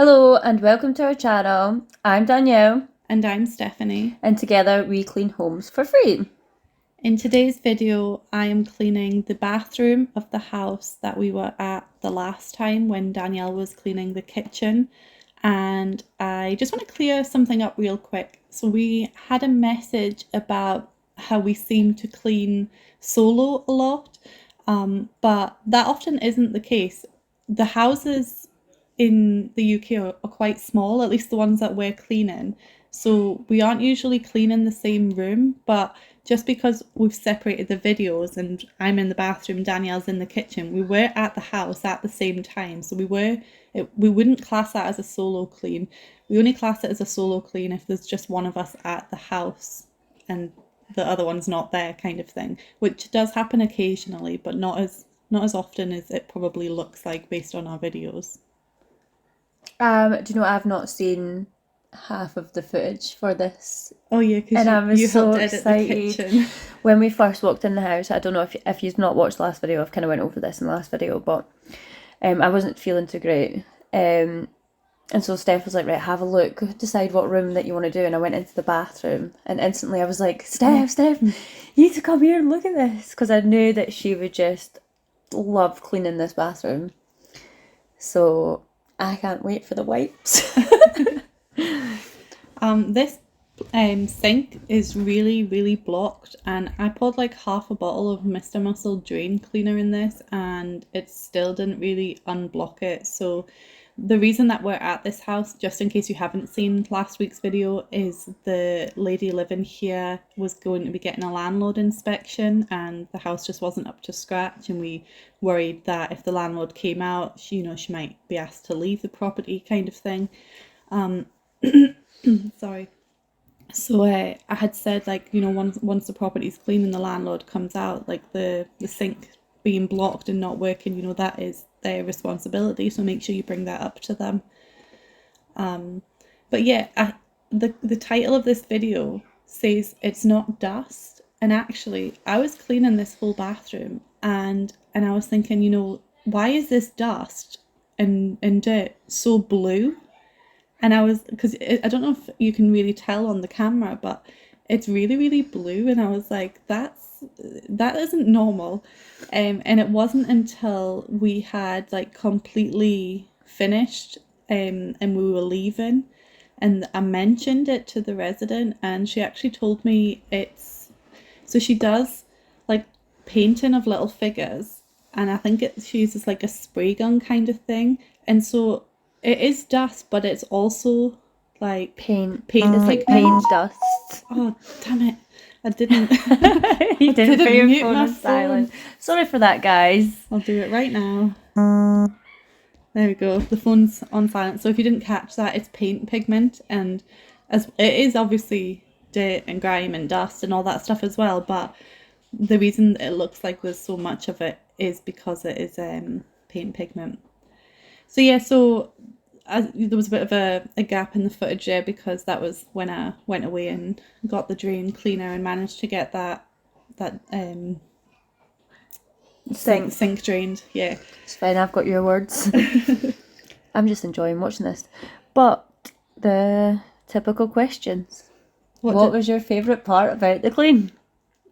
Hello and welcome to our channel. I'm Danielle. And I'm Stephanie. And together we clean homes for free. In today's video, I am cleaning the bathroom of the house that we were at the last time when Danielle was cleaning the kitchen. And I just want to clear something up real quick. So we had a message about how we seem to clean solo a lot, but that often isn't the case. The houses in the UK are quite small, at least the ones that we're cleaning. So we aren't usually cleaning the same room, but just because we've separated the videos and I'm in the bathroom, Danielle's in the kitchen, we were at the house at the same time. So we wouldn't class that as a solo clean. We only class it as a solo clean if there's just one of us at the house and the other one's not there, kind of thing, which does happen occasionally, but not as often as it probably looks like based on our videos. Do you know, I've not seen half of the footage for this. Oh yeah, because you so helped edit the kitchen. When we first walked in the house, I don't know if you've not watched the last video, I've kind of went over this in the last video, but I wasn't feeling too great. And so Steph was like, right, have a look, decide what room that you want to do. And I went into the bathroom and instantly I was like, Steph, you need to come here and look at this. Because I knew that she would just love cleaning this bathroom. So I can't wait for the wipes. This sink is really, really blocked, and I poured like half a bottle of Mr. Muscle drain cleaner in this and it still didn't really unblock it. So the reason that we're at this house, just in case you haven't seen last week's video, is the lady living here was going to be getting a landlord inspection and the house just wasn't up to scratch, and we worried that if the landlord came out, she might be asked to leave the property, kind of thing. Sorry. So I had said, like, once the property's clean and the landlord comes out, like the sink being blocked and not working, that is their responsibility. So make sure you bring that up to them. But yeah, the title of this video says it's not dust. And actually, I was cleaning this whole bathroom and I was thinking, why is this dust and dirt so blue? And because I don't know if you can really tell on the camera, but it's really, really blue. And I was like, that isn't normal. And it wasn't until we had like completely finished and we were leaving and I mentioned it to the resident, and she actually told me so she does like painting of little figures, and I think she uses like a spray gun kind of thing. And so it is dust, but it's also like paint. It's like paint dust. Oh, damn it. I didn't. You didn't put your phone on silent. Sorry for that, guys. I'll do it right now. There we go. The phone's on silent. So if you didn't catch that, it's paint pigment, and as it is obviously dirt and grime and dust and all that stuff as well. But the reason it looks like there's so much of it is because it is paint pigment. So yeah, there was a bit of a gap in the footage there because that was when I went away and got the drain cleaner and managed to get that sink drained. Yeah, it's fine. I've got your words. I'm just enjoying watching this. But the typical questions. What was your favourite part about the clean?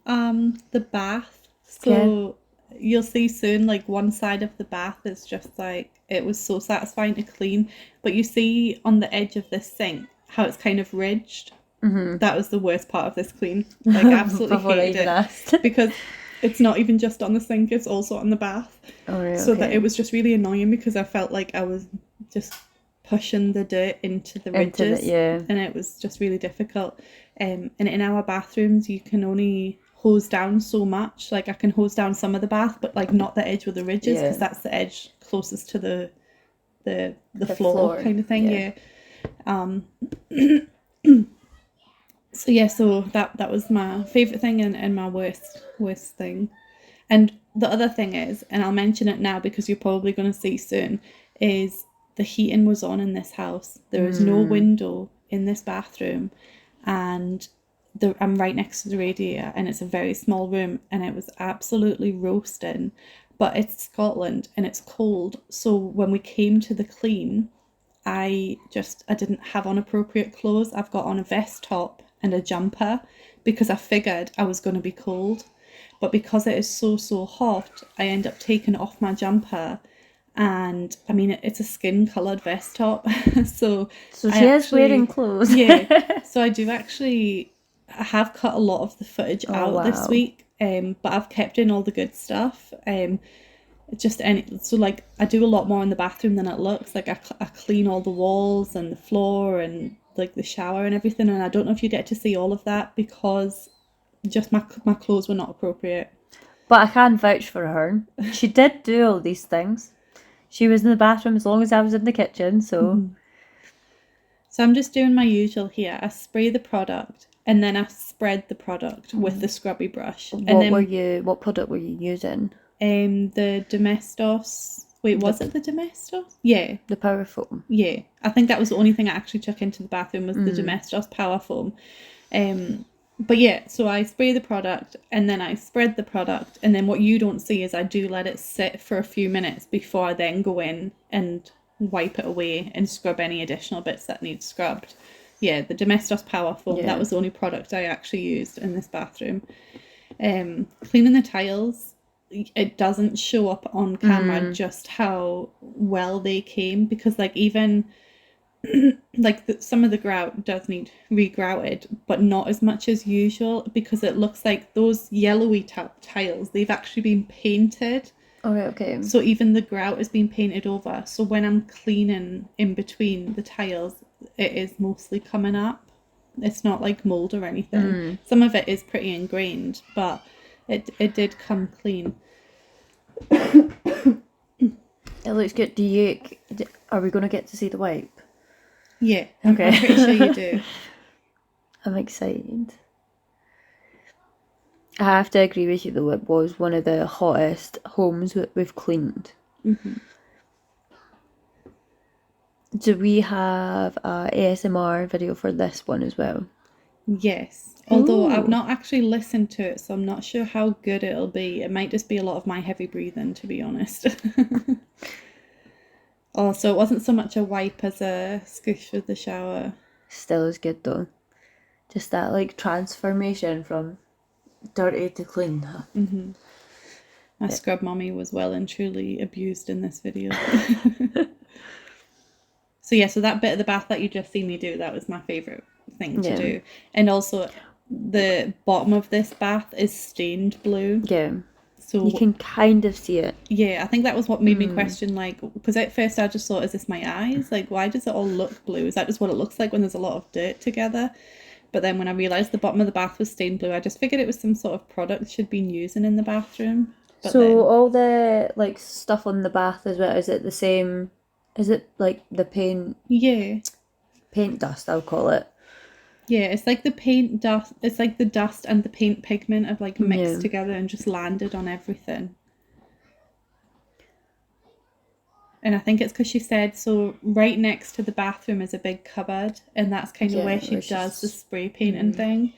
The bath. So you'll see soon, like one side of the bath is just like, it was so satisfying to clean, but you see on the edge of this sink how it's kind of ridged. Mm-hmm. That was the worst part of this clean. Like, absolutely hated it because it's not even just on the sink, it's also on the bath. Oh, really? So that it was just really annoying because I felt like I was just pushing the dirt into the ridges. And it was just really difficult. And in our bathrooms you can only hose down so much. Like, I can hose down some of the bath, but like not the edge with the ridges, because that's the edge closest to the floor kind of thing. So that was my favorite thing and my worst thing. And the other thing is, and I'll mention it now because you're probably going to see soon, is the heating was on in this house. There is no window in this bathroom, and I'm right next to the radiator, and it's a very small room, and it was absolutely roasting. But it's Scotland and it's cold, so when we came to the clean, I didn't have on appropriate clothes. I've got on a vest top and a jumper because I figured I was going to be cold. But because it is so hot, I end up taking off my jumper. And I mean, it's a skin coloured vest top. So she is wearing clothes. Yeah. So I have cut a lot of the footage out this week. But I've kept in all the good stuff. Like I do a lot more in the bathroom than it looks. Like I clean all the walls and the floor and like the shower and everything. And I don't know if you get to see all of that because just my clothes were not appropriate. But I can vouch for her. She did do all these things. She was in the bathroom as long as I was in the kitchen, so... Mm-hmm. So I'm just doing my usual here. I spray the product and then I spread the product with the scrubby brush. What product were you using? The Domestos... Wait, was it the Domestos? Yeah. The Power Foam? Yeah. I think that was the only thing I actually took into the bathroom was the Domestos Power Foam. But yeah, so I spray the product and then I spread the product, and then what you don't see is I do let it sit for a few minutes before I then go in and wipe it away and scrub any additional bits that need scrubbed. Yeah, the Domestos Power Foam, that was the only product I actually used in this bathroom. Cleaning the tiles, it doesn't show up on camera just how well they came, because like even... some of the grout does need regrouted, but not as much as usual, because it looks like those yellowy tiles, they've actually been painted. Okay. So even the grout has been painted over. So when I'm cleaning in between the tiles, it is mostly coming up. It's not like mold or anything. Some of it is pretty ingrained, but it did come clean. It looks good. Are we going to get to see the wipe? Yeah, okay. I'm pretty sure you do. I'm excited. I have to agree with you though, it was one of the hottest homes that we've cleaned. Mm-hmm. Do we have a ASMR video for this one as well? Yes, although I've not actually listened to it, so I'm not sure how good it'll be. It might just be a lot of my heavy breathing, to be honest. Oh, so it wasn't so much a wipe as a squish with the shower. Still is good though. Just that like transformation from dirty to clean. Mm-hmm. My scrub mummy was well and truly abused in this video. So that bit of the bath that you just seen me do, that was my favourite thing to do. And also the bottom of this bath is stained blue. Yeah. So you can kind of see it. Yeah, I think that was what made me question, like, because at first I just thought, is this my eyes? Like, why does it all look blue? Is that just what it looks like when there's a lot of dirt together? But then when I realised the bottom of the bath was stained blue, I just figured it was some sort of product she'd been using in the bathroom. But all the, like, stuff on the bath as well, is it the same? Is it, like, the paint? Yeah. Paint dust, I'll call it. Yeah, it's like the paint dust. It's like the dust and the paint pigment have like mixed together and just landed on everything. And I think it's because she said, so right next to the bathroom is a big cupboard, and that's kind of where she does the spray painting thing.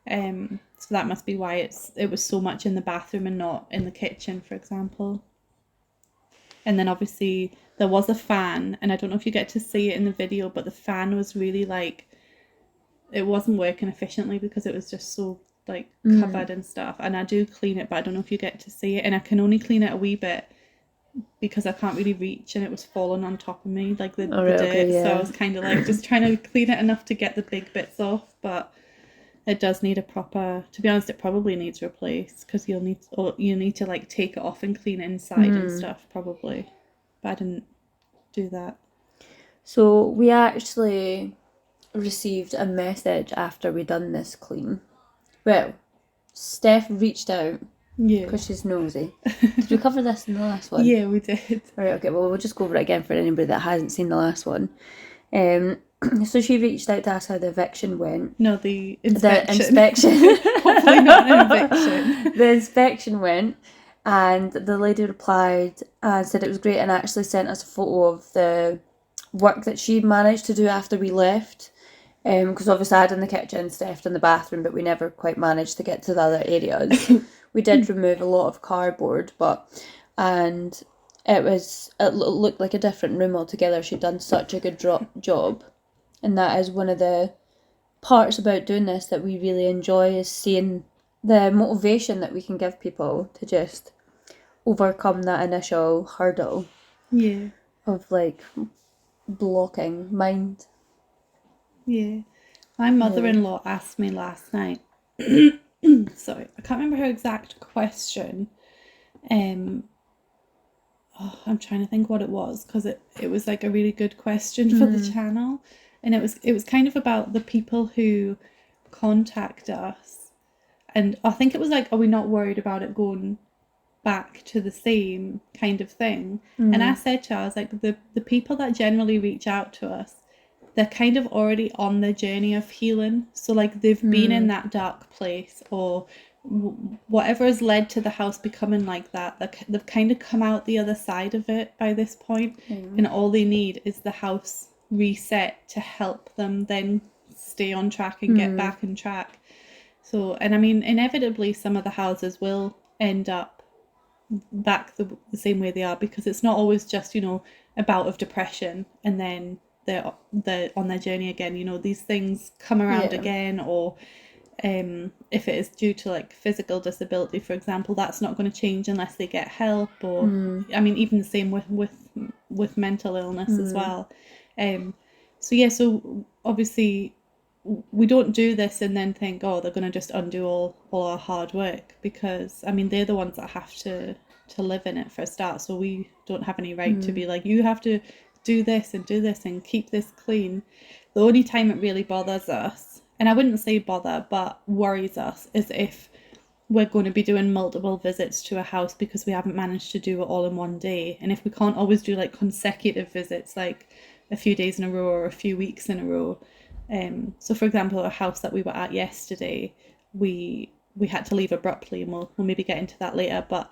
So that must be why it was so much in the bathroom and not in the kitchen, for example. And then obviously there was a fan, and I don't know if you get to see it in the video, but the fan was really like, it wasn't working efficiently because it was just so like covered and stuff. And I do clean it, but I don't know if you get to see it. And I can only clean it a wee bit because I can't really reach, and it was falling on top of me, like the dirt. Okay, yeah. So I was kind of like just trying to clean it enough to get the big bits off. But it does need a proper, to be honest, it probably needs replaced, because you need to like take it off and clean inside and stuff probably. But I didn't do that. So we actually received a message after we done this clean. Well, Steph reached out because she's nosy. Did we cover this in the last one? Yeah, we did. Right, okay, well, we'll just go over it again for anybody that hasn't seen the last one. So she reached out to ask how the eviction went. No, the inspection. The inspection. Hopefully not an eviction. The inspection went, and the lady replied and said it was great, and actually sent us a photo of the work that she managed to do after we left. Because obviously I had in the kitchen, Steph in the bathroom, but we never quite managed to get to the other areas. We did remove a lot of cardboard, and it looked like a different room altogether. She'd done such a good job, and that is one of the parts about doing this that we really enjoy, is seeing the motivation that we can give people to just overcome that initial hurdle of like blocking mind. Yeah. My mother-in-law asked me last night, sorry, I can't remember her exact question. I'm trying to think what it was, because it was like a really good question for the channel, and it was kind of about the people who contact us, and I think it was like, are we not worried about it going back to the same kind of thing? And I said to her, I was like, the people that generally reach out to us, they're kind of already on the journey of healing. So like they've been in that dark place, or whatever has led to the house becoming like that, they've kind of come out the other side of it by this point, and all they need is the house reset to help them then stay on track and get back on track. So, and I mean, inevitably some of the houses will end up back the same way they are, because it's not always just, you know, a bout of depression and then they're on their journey again. You know, these things come around again, or if it is due to like physical disability, for example, that's not going to change unless they get help. Or I mean, even the same with mental illness as well. So obviously we don't do this and then think, oh, they're going to just undo all our hard work, because I mean, they're the ones that have to live in it for a start. So we don't have any right to be like, you have to do this and keep this clean. The only time it really bothers us, and I wouldn't say bother, but worries us, is if we're going to be doing multiple visits to a house because we haven't managed to do it all in one day. And if we can't always do like consecutive visits, like a few days in a row or a few weeks in a row. So for example, a house that we were at yesterday, we had to leave abruptly, and we'll maybe get into that later, but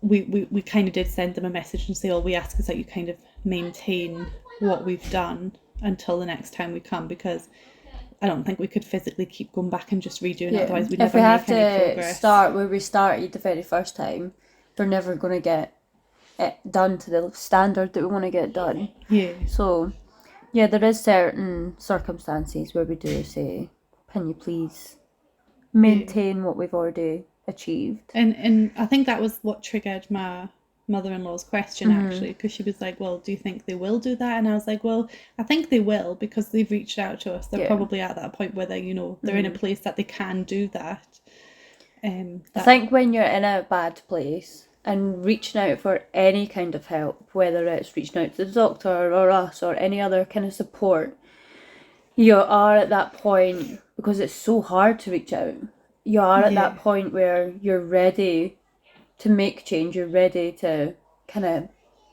we kind of did send them a message and say, all we ask is that you kind of maintain what we've done until the next time we come, because I don't think we could physically keep going back and just redoing it, otherwise we'd never make any progress. If we have to start where we started the very first time, we're never going to get it done to the standard that we want to get done. So yeah, there is certain circumstances where we do say, can you please maintain what we've already achieved? And I think that was what triggered my mother-in-law's question, actually, because she was like, well, do you think they will do that? And I was like, well, I think they will, because they've reached out to us. They're probably at that point where they, you know, they're in a place that they can do that. I think when you're in a bad place and reaching out for any kind of help, whether it's reaching out to the doctor or us or any other kind of support, you are at that point, because it's so hard to reach out, you are at that point where you're ready to make change, you're ready to kind of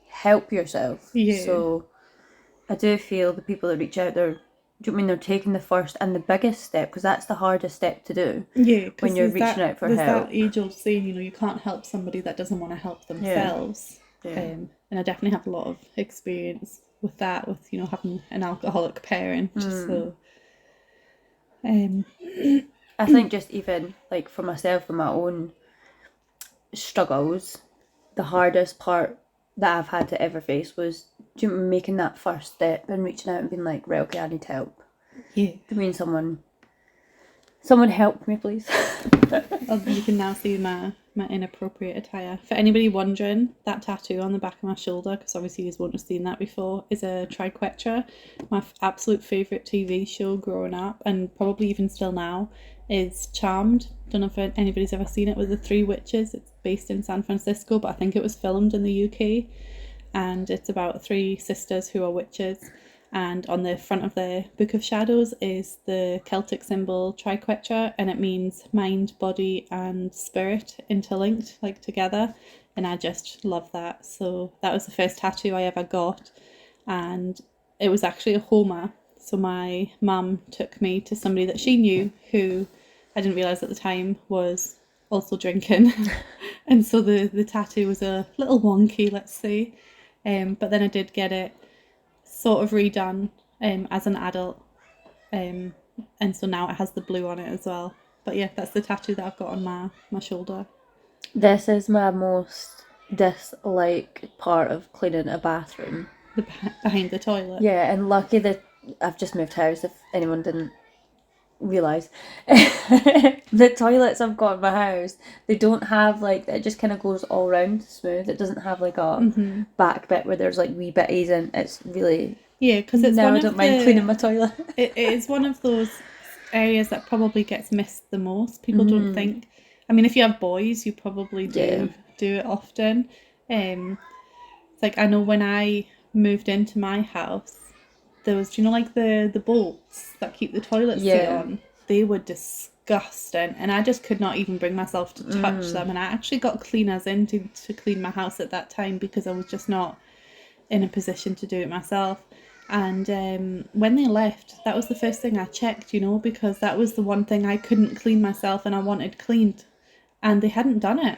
help yourself. So I do feel the people that reach out, do you mean they're taking the first and the biggest step, because that's the hardest step to do when you're reaching out for help. There's that age-old saying, you know, you can't help somebody that doesn't want to help themselves. And I definitely have a lot of experience with that, with, you know, having an alcoholic parent. So I think just even like for myself and my own struggles, the hardest part that I've had to ever face was making that first step and reaching out and being like, right, okay, I need help. I mean, someone help me, please. You can now see my inappropriate attire. For anybody wondering, that tattoo on the back of my shoulder, because obviously you won't have seen that before, is a triquetra. My absolute favourite TV show growing up, and probably even still now, is Charmed. Don't know if anybody's ever seen it, with the three witches. It's based in San Francisco, but I think it was filmed in the UK, and it's about three sisters who are witches, and on the front of the Book of Shadows is the Celtic symbol triquetra, and it means mind, body and spirit interlinked, like together, and I just love that. So that was the first tattoo I ever got, and it was actually a Homa. So my mum took me to somebody that she knew, who I didn't realise at the time was also drinking. And so the tattoo was a little wonky, let's say. But then I did get it sort of redone as an adult. And so now it has the blue on it as well. But yeah, that's the tattoo that I've got on my shoulder. This is my most dislike part of cleaning a bathroom. Behind the toilet. Yeah, and lucky that I've just moved house, if anyone didn't realise. The toilets I've got in my house, they don't have like, it just kind of goes all round smooth. It doesn't have like a back bit where there's like wee bitties, and it's really... Yeah, because it's now one I of don't mind cleaning my toilet. It is one of those areas that probably gets missed the most. People don't think. I mean, if you have boys, you probably do it often. It's like, I know when I moved into my house, there was, do you know, like the bolts that keep the toilet seat on? They were disgusting, and I just could not even bring myself to touch them. And I actually got cleaners in to clean my house at that time because I was just not in a position to do it myself. And when they left, that was the first thing I checked, you know, because that was the one thing I couldn't clean myself and I wanted cleaned, and they hadn't done it.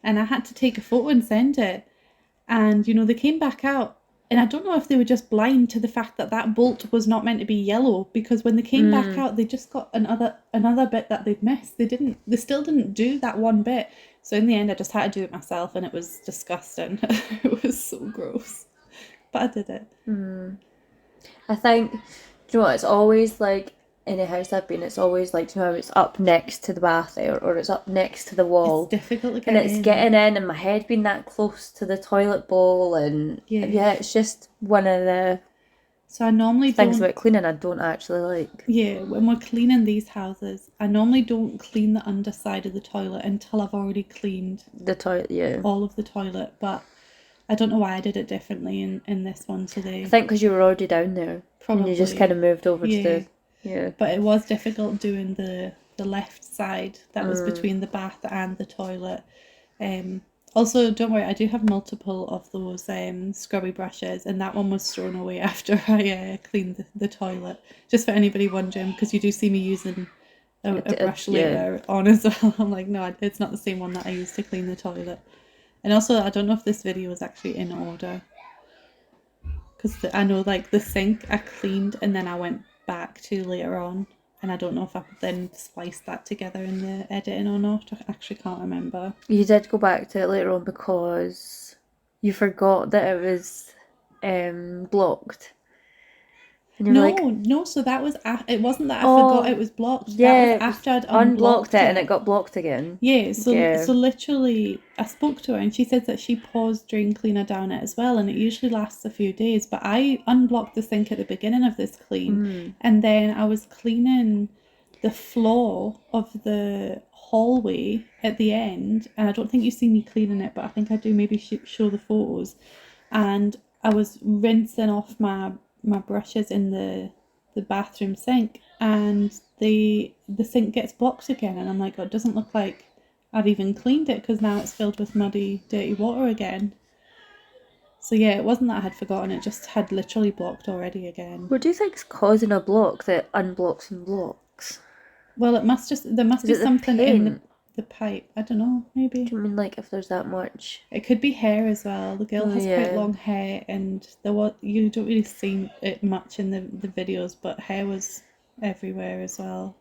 And I had to take a photo and send it. And, you know, they came back out, and I don't know if they were just blind to the fact that that bolt was not meant to be yellow, because when they came back out, they just got another bit that they'd missed. They still didn't do that one bit. So in the end, I just had to do it myself, and it was disgusting. It was so gross. But I did it. I think, do you know what, it's always like, in a house I've been, it's always like, do you know, it's up next to the bath, or it's up next to the wall. It's difficult to get and it's in. getting in, and my head being that close to the toilet bowl, and yeah, it's just one of the So I normally things don't... about cleaning I don't actually like. Yeah, when we're cleaning these houses, I normally don't clean the underside of the toilet until I've already cleaned The toilet, all of the toilet. But I don't know why I did it differently in this one today. I think because you were already down there. Probably. And you just kind of moved over to the... Yeah. But it was difficult doing the left side that was between the bath and the toilet. Also, don't worry, I do have multiple of those scrubby brushes, and that one was thrown away after I cleaned the toilet. Just for anybody wondering, because you do see me using a brush later on as well. I'm like, no, it's not the same one that I used to clean the toilet. And also, I don't know if this video is actually in order, because I know like the sink I cleaned and then I went back to later on, and I don't know if I then spliced that together in the editing or not. I actually can't remember. You did go back to it later on because you forgot that it was blocked. And you were No, so that was it wasn't that I forgot it was blocked. Yeah, that was after I'd unblocked it and it got blocked again. Yeah, so literally I spoke to her and she said that she paused drain cleaner down it as well, and it usually lasts a few days. But I unblocked the sink at the beginning of this clean, and then I was cleaning the floor of the hallway at the end, and I don't think you see me cleaning it, but I think I do maybe show the photos. And I was rinsing off my brushes in the bathroom sink, and the sink gets blocked again, and I'm like, oh, it doesn't look like I've even cleaned it, because now it's filled with muddy, dirty water again. So yeah, it wasn't that I had forgotten, it just had literally blocked already again. What do you think's causing a block that unblocks and blocks? Well, there must be something in the pipe. I don't know, maybe. Do you mean like if there's that much? It could be hair as well. The girl has quite long hair, and you don't really see it much in the videos, but hair was everywhere as well.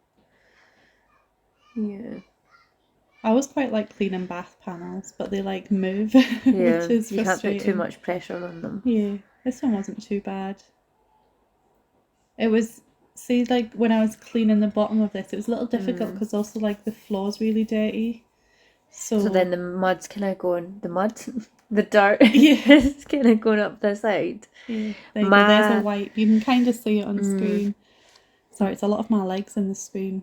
Yeah. I always quite like cleaning bath panels, but they like move, Yeah, which is frustrating. You can't put too much pressure on them. Yeah, this one wasn't too bad. It was... See, like, when I was cleaning the bottom of this, it was a little difficult because also, like, the floor's really dirty. So then the mud's kind of going... The dirt is kind of going up the side. Yeah, there's a wipe. You can kind of see it on screen. Sorry, it's a lot of my legs in the screen.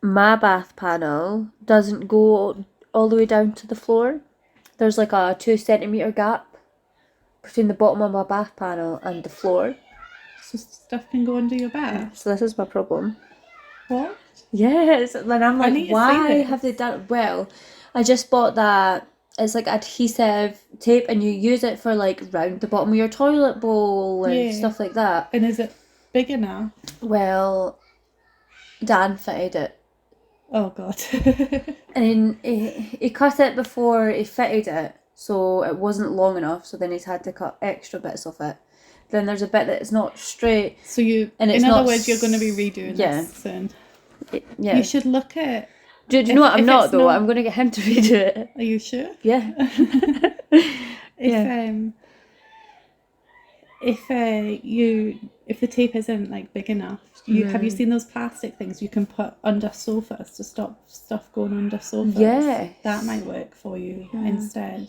My bath panel doesn't go all the way down to the floor. There's, like, a 2 centimetre gap between the bottom of my bath panel and the floor. So stuff can go under your bath? So this is my problem. What? Yes, and I'm like, why have they done... Well, I just bought that... It's like adhesive tape, and you use it for like round the bottom of your toilet bowl and stuff like that. And is it big enough? Well, Dan fitted it. Oh God. And he cut it before he fitted it, so it wasn't long enough, so then he's had to cut extra bits of it. Then there's a bit that's not straight. So in other words, you're going to be redoing this soon. Yeah. You should look at Do you know what? I'm if not it's though. not- I'm going to get him to redo it. Are you sure? Yeah. If the tape isn't like big enough, have you seen those plastic things you can put under sofas to stop stuff going under sofas? Yes. That might work for you instead.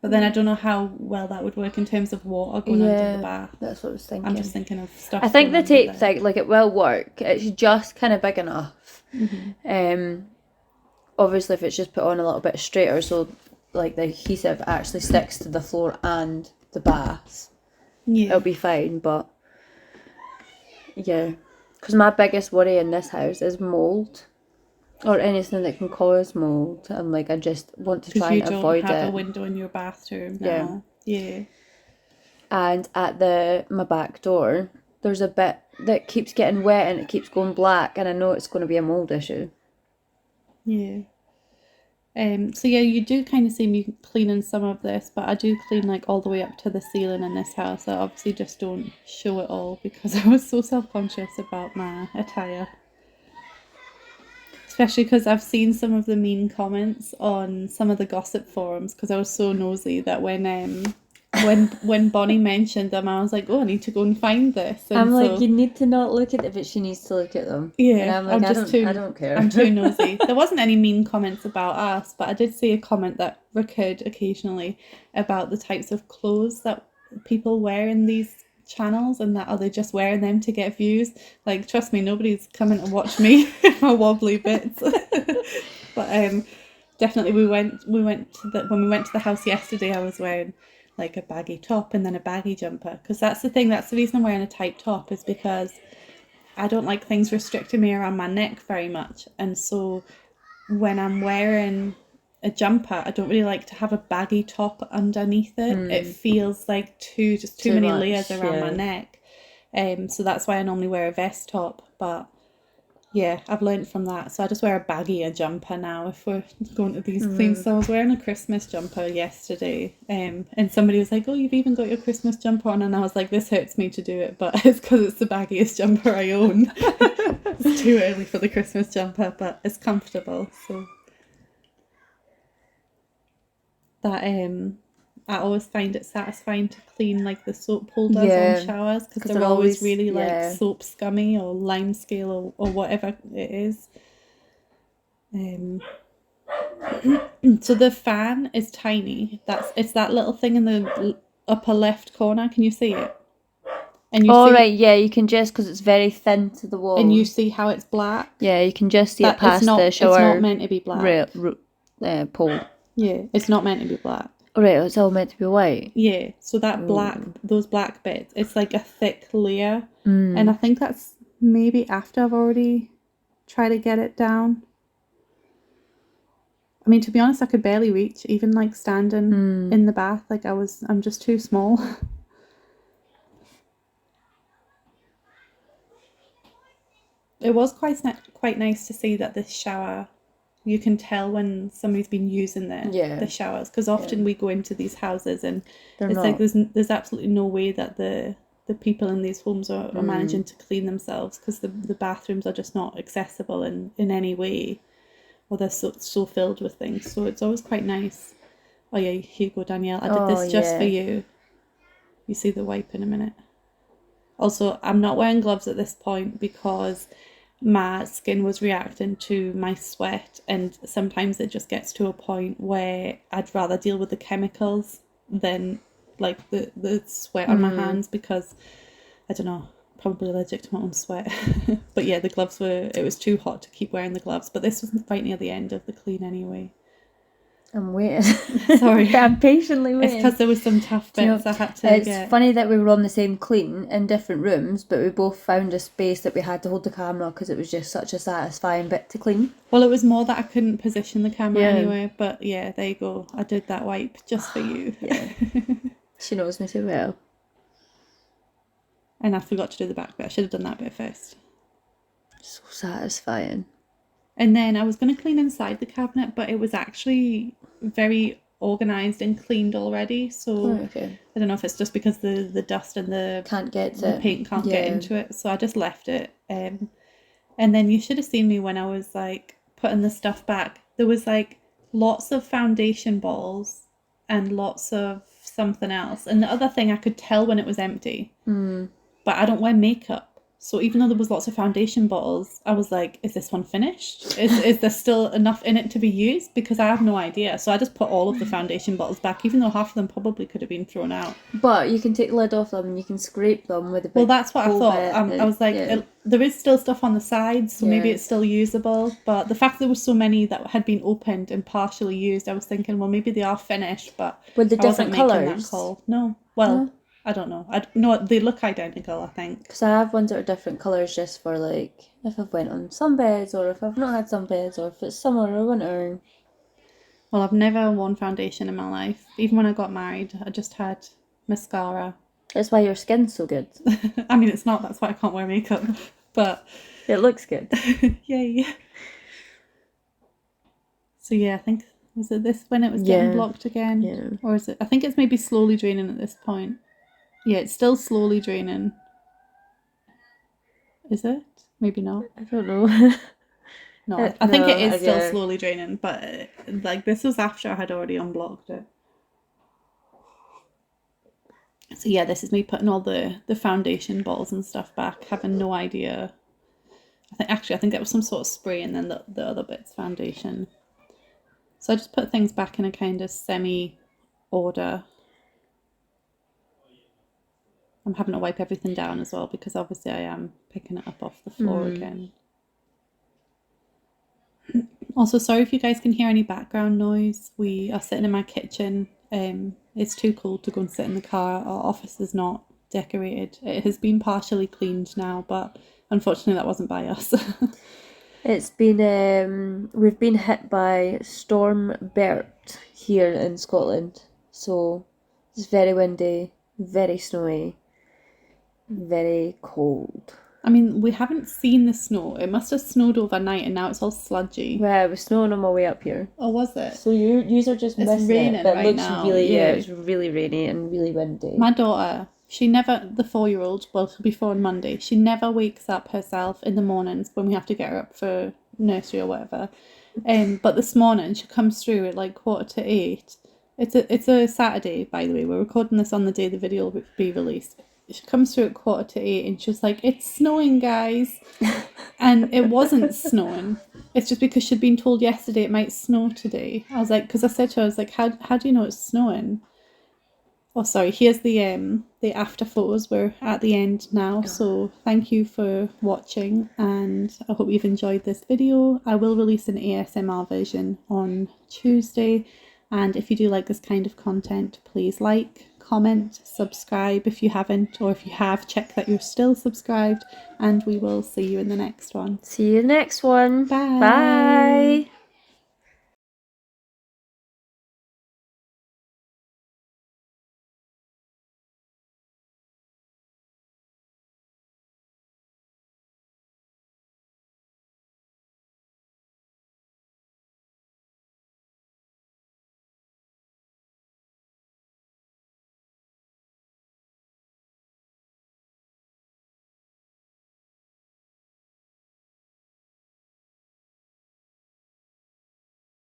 But then I don't know how well that would work in terms of water going under the bath. That's what I was thinking. I'm just thinking of stuff. I think the going under tape there. thing, like, it will work. It's just kind of big enough. Obviously, if it's just put on a little bit straighter, so like the adhesive actually sticks to the floor and the bath, it'll be fine. But yeah, because my biggest worry in this house is mold. Or anything that can cause mold, and like I just want to try and avoid it. Because you don't have a window in your bathroom now. Yeah. And at my back door, there's a bit that keeps getting wet and it keeps going black, and I know it's going to be a mold issue. Yeah. So yeah, you do kind of see me cleaning some of this, but I do clean like all the way up to the ceiling in this house. I obviously just don't show it all because I was so self-conscious about my attire. Especially because I've seen some of the mean comments on some of the gossip forums, because I was so nosy that when Bonnie mentioned them, I was like, oh, I need to go and find this. And I'm like, you need to not look at it, but she needs to look at them. Yeah, and I'm like, I don't care. I'm too nosy. There wasn't any mean comments about us, but I did see a comment that recurred occasionally about the types of clothes that people wear in these channels, and that are they just wearing them to get views. Like, trust me, nobody's coming to watch me in my wobbly bits. But definitely when we went to the house yesterday, I was wearing like a baggy top and then a baggy jumper, because that's the reason I'm wearing a tight top, is because I don't like things restricting me around my neck very much. And so when I'm wearing a jumper, I don't really like to have a baggy top underneath it. It feels like too many much, layers around my neck. So that's why I normally wear a vest top. But yeah, I've learned from that. So I just wear a baggier jumper now if we're going to these cleans. So I was wearing a Christmas jumper yesterday, and somebody was like, oh, you've even got your Christmas jumper on. And I was like, this hurts me to do it, but it's because it's the baggiest jumper I own. It's too early for the Christmas jumper, but it's comfortable. So that I always find it satisfying to clean like the soap holders on showers, because they're always really like soap scummy or lime scale or whatever it is. So the fan is tiny. It's that little thing in the upper left corner. Can you see it? And you see, right, yeah, you can just, because it's very thin to the wall. And you see how it's black? Yeah, you can just see it past the shower. It's not meant to be black. Pole. Yeah, it's not meant to be black. Right, it's all meant to be white. Yeah, so that those black bits, it's like a thick layer. And I think that's maybe after I've already tried to get it down. I mean, to be honest, I could barely reach, even like standing in the bath. Like I'm just too small. It was quite nice to see that this shower, you can tell when somebody's been using the showers, because often we go into these houses and like there's absolutely no way that the people in these homes are managing to clean themselves, because the bathrooms are just not accessible in any way, or they're so filled with things. So it's always quite nice. Oh yeah, here you go, Danielle. I did this just for you. You see the wipe in a minute. Also, I'm not wearing gloves at this point because my skin was reacting to my sweat, and sometimes it just gets to a point where I'd rather deal with the chemicals than like the sweat on my hands, because I don't know, probably allergic to my own sweat. But yeah, the gloves it was too hot to keep wearing the gloves, but this was right near the end of the clean anyway. I'm waiting. Sorry. I'm patiently waiting. It's because there was some tough bits I had to get. It's funny that we were on the same clean in different rooms, but we both found a space that we had to hold the camera, because it was just such a satisfying bit to clean. Well, it was more that I couldn't position the camera anyway, but yeah, there you go. I did that wipe just for you. Yeah. She knows me too well. And I forgot to do the back bit. I should have done that bit first. So satisfying. And then I was going to clean inside the cabinet, but it was actually very organised and cleaned already. So I don't know if it's just because the dust and the paint can't get into it. So I just left it. And then you should have seen me when I was like putting the stuff back. There was like lots of foundation balls and lots of something else. And the other thing, I could tell when it was empty. But I don't wear makeup. So even though there was lots of foundation bottles, I was like, is this one finished? Is there still enough in it to be used? Because I have no idea. So I just put all of the foundation bottles back, even though half of them probably could have been thrown out. But you can take the lid off them and you can scrape them with a big Well, that's what I hole thought. bit. I was like, there is still stuff on the sides, so maybe Yeah. it's still usable. But the fact there were so many that had been opened and partially used, I was thinking, well, maybe they are finished, but With the I wasn't different making that colours? call. No. Well, No? I don't know. No, they look identical, I think. Because I have ones that are different colours just for like if I've went on sunbeds or if I've not had sunbeds or if it's summer or winter. Well, I've never worn foundation in my life. Even when I got married, I just had mascara. That's why your skin's so good. I mean, it's not. That's why I can't wear makeup. But It looks good. yay. So yeah, I think, was it this when it was getting blocked again? Yeah. Or is it? I think it's maybe slowly draining at this point. Yeah, it's still slowly draining. Is it? Maybe not. I don't know. No, I think it is still yeah. slowly draining, but like this was after I had already unblocked it. So yeah, this is me putting all the foundation balls and stuff back, having no idea. I think that was some sort of spray and then the other bit's foundation. So I just put things back in a kind of semi-order. I'm having to wipe everything down as well because obviously I am picking it up off the floor again. Also, sorry if you guys can hear any background noise. We are sitting in my kitchen. It's too cold to go and sit in the car. Our office is not decorated. It has been partially cleaned now, but unfortunately that wasn't by us. It's been, we've been hit by Storm Bert here in Scotland. So it's very windy, very snowy, very cold. I mean, we haven't seen the snow. It must have snowed overnight and now it's all sludgy. Yeah, it was snowing on my way up here. Oh, was it? So yous are just missing raining it, but right it looks now, really, yeah. it's really rainy and really windy. My daughter, the 4-year-old, well, she'll be 4 on Monday, she never wakes up herself in the mornings when we have to get her up for nursery or whatever. But this morning she comes through at like 7:45. It's a Saturday, by the way. We're recording this on the day the video will be released. She comes through at 7:45 and she's like, "It's snowing, guys." And it wasn't snowing. It's just because she'd been told yesterday it might snow today. I was like, because I said to her, I was like, how do you know it's snowing? Oh, sorry, here's the after photos. We're at the end now, so thank you for watching and I hope you've enjoyed this video. I will release an ASMR version on Tuesday, and if you do like this kind of content, please like, comment, subscribe if you haven't, or if you have, check that you're still subscribed, and we will see you in the next one. See you next one. Bye. Bye.